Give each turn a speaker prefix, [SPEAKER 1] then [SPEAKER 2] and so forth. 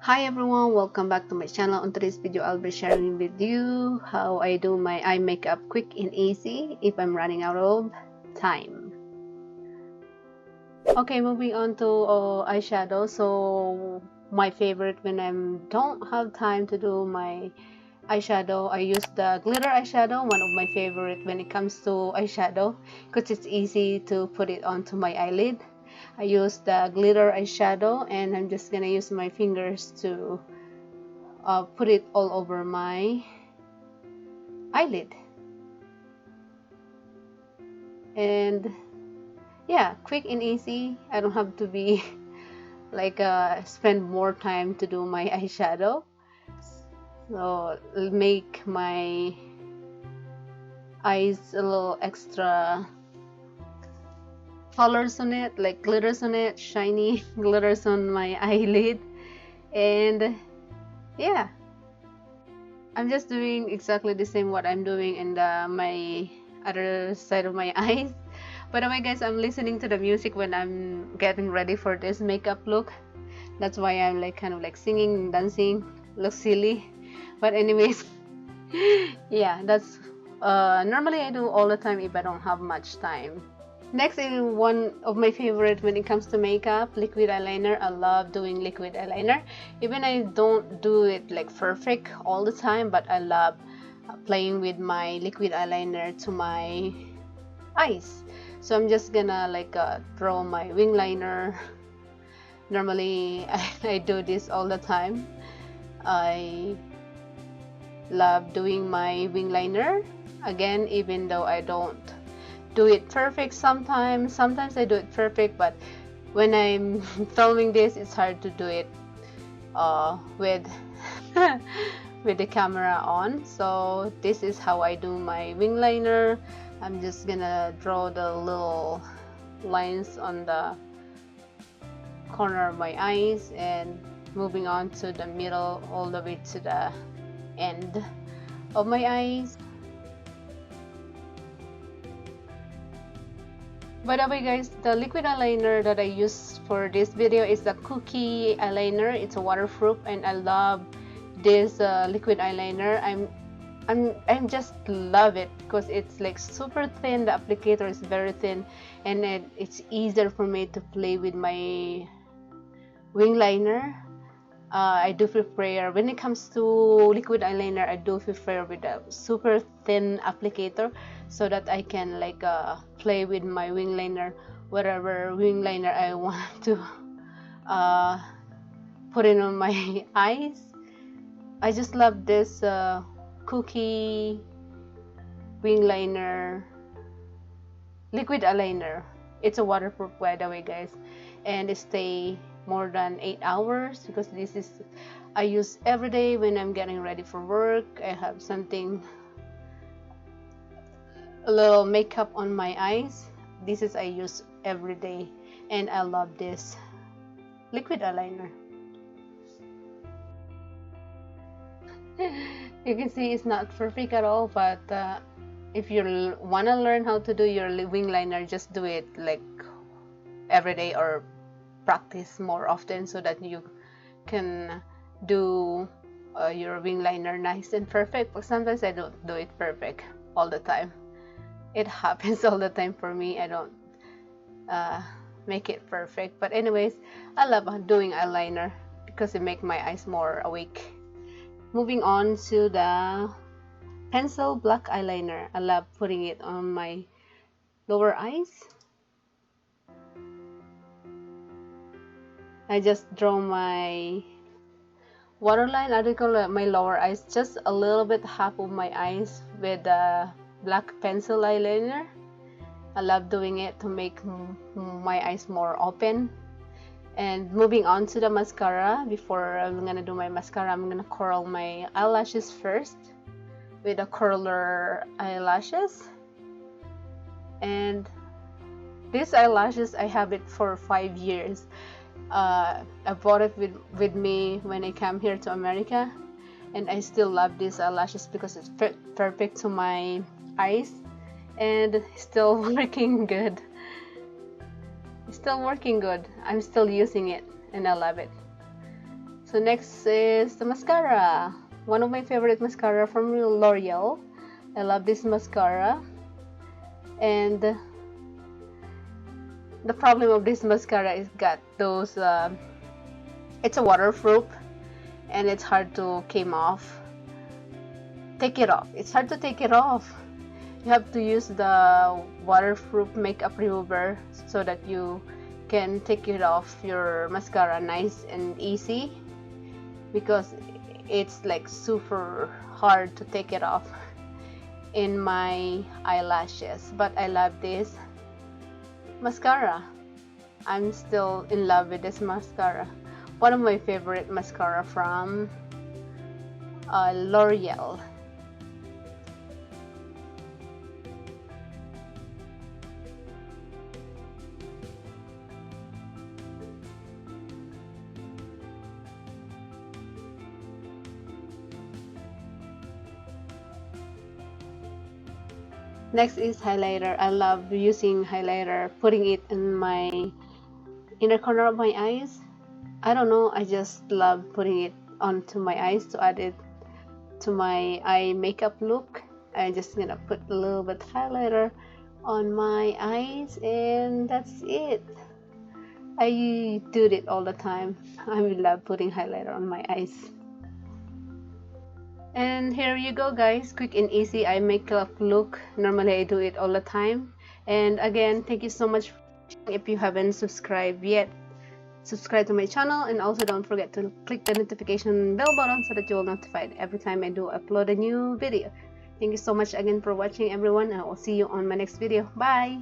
[SPEAKER 1] Hi everyone, welcome back to my channel. On today's video, I'll be sharing with you how I do my eye makeup quick and easy if I'm running out of time. Okay, moving on to eyeshadow. So my favorite when I don't have time to do my eyeshadow, I use the glitter eyeshadow, one of my favorite when it comes to eyeshadow because it's easy to put it onto my eyelid. I use the glitter eyeshadow and I'm just gonna use my fingers to put it all over my eyelid. And yeah, quick and easy. I don't have to be like spend more time to do my eyeshadow. So it'll make my eyes a little extra colors on it, like glitters on it, shiny glitters on my eyelid. And yeah, I'm just doing exactly the same what I'm doing in my other side of my eyes. By the way guys, I'm listening to the music when I'm getting ready for this makeup look. That's why I'm like kind of like singing and dancing. Looks silly, but anyways. Yeah, that's normally I do all the time if I don't have much time. Next is one of my favorite when it comes to makeup, liquid eyeliner. I love doing liquid eyeliner. Even I don't do it like perfect all the time, but I love playing with my liquid eyeliner to my eyes. So I'm just gonna like draw my wing liner. Normally I do this all the time. I love doing my wing liner again, even though I don't do it perfect sometimes I do it perfect, but when I'm filming this it's hard to do it with with the camera on. So this is how I do my wing liner. I'm just gonna draw the little lines on the corner of my eyes and moving on to the middle all the way to the end of my eyes. By the way guys, the liquid eyeliner that I use for this video is the Cookie eyeliner. It's a waterproof and I love this liquid eyeliner. I'm just love it because it's like super thin. The applicator is very thin and it's easier for me to play with my wing liner. I do prefer, when it comes to liquid eyeliner, I do prefer with a super thin applicator so that I can like play with my wing liner, whatever wing liner I want to put in on my eyes. I just love this Cookie wing liner, liquid eyeliner. It's a waterproof, by the way guys, and it stay more than 8 hours because this is I use every day when I'm getting ready for work. I have something, a little makeup on my eyes. This is I use every day and I love this liquid eyeliner. You can see it's not perfect at all, but if you want to learn how to do your wing liner, just do it like every day or practice more often so that you can do your wing liner nice and perfect. But sometimes I don't do it perfect all the time. It happens all the time for me. I don't make it perfect, but anyways, I love doing eyeliner because it makes my eyes more awake. Moving on to the pencil black eyeliner. I love putting it on my lower eyes. I just draw my waterline, I call my lower eyes, just a little bit half of my eyes with the black pencil eyeliner. I love doing it to make my eyes more open. And moving on to the mascara, before I'm gonna do my mascara, I'm gonna curl my eyelashes first with a curler eyelashes. And these eyelashes, I have it for 5 years. I bought it with me when I came here to America, and I still love these eyelashes because it's perfect to my eyes and still working good. It's still working good. I'm still using it and I love it. So next is the mascara. One of my favorite mascara from L'Oreal. I love this mascara. And the problem of this mascara is got those, it's a waterproof and it's hard to take it off. It's hard to take it off. You have to use the waterproof makeup remover so that you can take it off your mascara nice and easy, because it's like super hard to take it off in my eyelashes. But I love this mascara. I'm still in love with this mascara. One of my favorite mascara from L'Oreal. Next is highlighter. I love using highlighter, putting it in my inner corner of my eyes. I don't know, I just love putting it onto my eyes to add it to my eye makeup look. I'm just gonna put a little bit highlighter on my eyes, and that's it. I do it all the time. I love putting highlighter on my eyes. And here you go, guys, quick and easy eye makeup look. Normally I do it all the time. And again, thank you so much. If you haven't subscribed yet, subscribe to my channel, and also don't forget to click the notification bell button so that you will be notified every time I do upload a new video. Thank you so much again for watching, everyone, and I will see you on my next video. Bye.